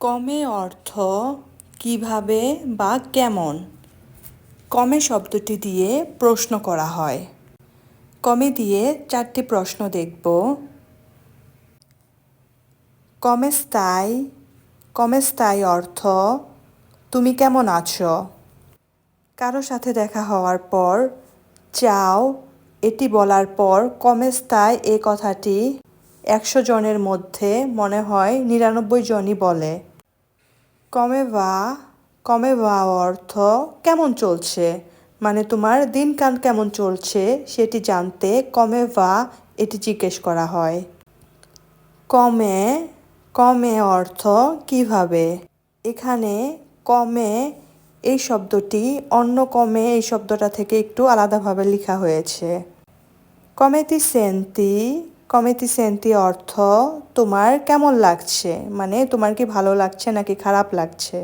কমে অর্থ কিভাবে বা কেমন? কমে শব্দটি দিয়ে প্রশ্ন করা হয়। কমে দিয়ে 4টি প্রশ্ন দেখব। কমে স্থায়ী, কমে স্থায়ী অর্থ তুমি কেমন আছো? কারো সাথে দেখা হওয়ার পর চাও এটি বলার পর কমে স্থায়ী এই কথাটি 100 জনের মধ্যে মনে হয় 99 জনই বলে। কমে বা অর্থ কেমন চলছে, মানে তোমার দিনকাল কেমন চলছে সেটি জানতে কমে বা এটি জিজ্ঞেস করা হয়। কমে কমে অর্থ কিভাবে? এখানে কমে এই শব্দটি অন্য কমে এই শব্দটা থেকে একটু আলাদাভাবে লেখা হয়েছে। কমেতি সেন্তি অর্থ তোমার কেমন লাগছে, মানে তোমার কি ভালো লাগছে নাকি খারাপ লাগছে।